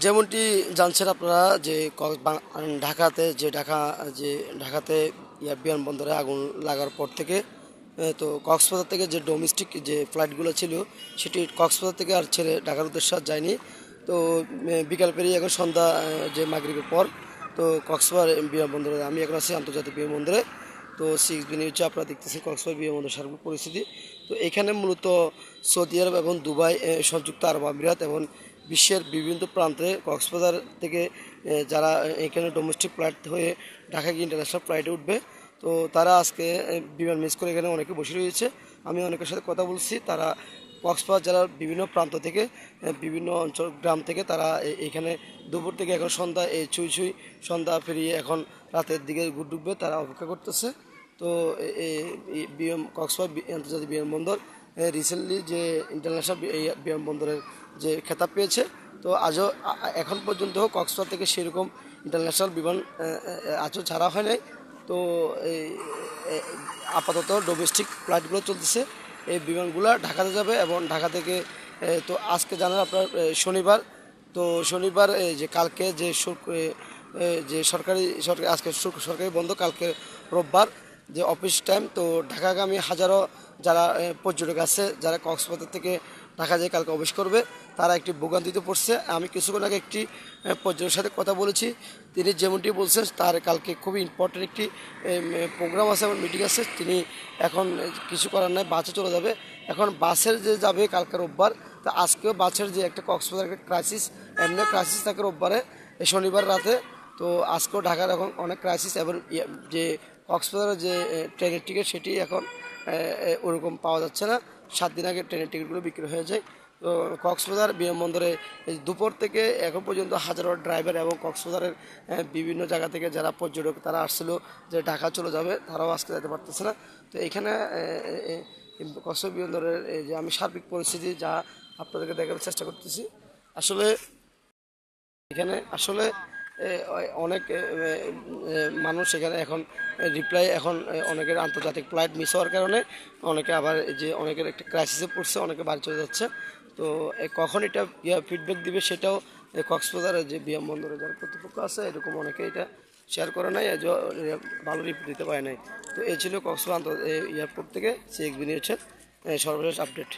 যেমনটি জানছেন আপনারা যে ঢাকাতে ঢাকাতে বিমানবন্দরে আগুন লাগার পর থেকে তো কক্সবাজার থেকে যে ডোমেস্টিক যে ফ্লাইটগুলো ছিল সেটি কক্সবাজার থেকে আর ছেড়ে ঢাকার উদ্দেশ্যে আর যায়নি। তো বিকাল পেরিয়ে এখন সন্ধ্যা যে মাগরিবের পর তো কক্সবাজার বিমানবন্দরে আমি এখন আছি আন্তর্জাতিক বিমানবন্দরে। তো 6B নিউজে আপনারা দেখতেছেন কক্সবাজার বিমানবন্দরের সার্বিক পরিস্থিতি। তো এখানে মূলত সৌদি আরব এবং দুবাই, সংযুক্ত আরব আমিরাত এবং বিশ্বের বিভিন্ন প্রান্তে কক্সবাজার থেকে যারা এখানে ডোমেস্টিক ফ্লাইট হয়ে ঢাকা গিয়ে ইন্টারন্যাশনাল ফ্লাইটে উঠবে, তো তারা আজকে বিমান মিস করে এখানে অনেকে বসে রয়েছে। আমি অনেকের সাথে কথা বলছি, তারা কক্সবাজার জেলার বিভিন্ন প্রান্ত থেকে, বিভিন্ন অঞ্চল গ্রাম থেকে তারা এখানে দুপুর থেকে এখন সন্ধ্যা ছুঁই ছুঁই সন্ধ্যা পেরিয়ে এখন রাতের দিকে ঢুকবে, তারা অপেক্ষা করতেছে। তো কক্সবাজার আন্তর্জাতিক বিমানবন্দর রিসেন্টলি যে ইন্টারন্যাশনাল বিমানবন্দরের যে খেতাব পেয়েছে, তো আজও এখন পর্যন্ত কক্সবাজার থেকে সেরকম ইন্টারন্যাশনাল বিমান আজও ছাড়া হয় নাই। তো আপাতত ডোমেস্টিক ফ্লাইটগুলো চলতেছে, এই বিমানগুলো ঢাকাতে যাবে এবং ঢাকা থেকে তো আজকে জানেন আপনার শনিবার, তো শনিবার যে কালকে যে সরকারি আজকে সরকারি বন্ধ, কালকে রোববার যে অফিস টাইম। তো ঢাকাগামী হাজারো যারা পর্যটক আছে, যারা কক্সবাজার থেকে ঢাকা যায় কালকে অফিস করবে, তারা একটি ভোগান্তিতে পড়ছে। আমি কিছুক্ষণ আগে একটি পর্যটকের সাথে কথা বলেছি, তিনি যেমনটি বলছেন তার কালকে খুবই ইম্পর্টেন্ট একটি প্রোগ্রাম আছে এবং মিটিং আছে। তিনি এখন কিছু করার নাই, বাসে চলে যাবে। এখন বাসের যে যাবে কালকে রোববার, তা আজকেও বাসের যে একটা কক্সবাজার একটা ক্রাইসিস, এমনি ক্রাইসিস থাকে রোববারে শনিবার রাতে। তো আজকেও ঢাকার এখন অনেক ক্রাইসিস এবং যে কক্সবাজারের যে ট্রেনের টিকিট সেটি এখন ওরকম পাওয়া যাচ্ছে না। 7 দিন আগে ট্রেনের টিকিটগুলো বিক্রি হয়ে যায়। তো কক্সবাজার বিমানবন্দরে দুপুর থেকে এখন পর্যন্ত হাজারো ড্রাইভার এবং কক্সবাজারের বিভিন্ন জায়গা থেকে যারা পর্যটক তারা আসছিল যে ঢাকা চলে যাবে, তারাও আজকে যেতে পারতেছে না। তো এখানে কক্সবাজার বিমানবন্দরের যে আমি সার্বিক পরিস্থিতি যা আপনাদেরকে দেখার চেষ্টা করতেছি। আসলে এখানে আসলে অনেক মানুষ এখানে এখন রিপ্লাই, এখন অনেকের আন্তর্জাতিক ফ্লাইট মিস হওয়ার কারণে অনেকে আবার যে অনেকের একটা ক্রাইসিসে পড়ছে, অনেকে বাড়ি চলে যাচ্ছে। তো কখন এটা ফিডব্যাক দিবে সেটাও কক্সবাজারের যে বিমানবন্দরে যারা কর্তৃপক্ষ আছে এরকম অনেকে এটা শেয়ার করে নাই, ভালো রিপোর্ট দিতে পারে নাই। তো এই ছিল কক্সবাজার এয়ারপোর্ট থেকে 6B নিউজের সর্বশেষ আপডেট।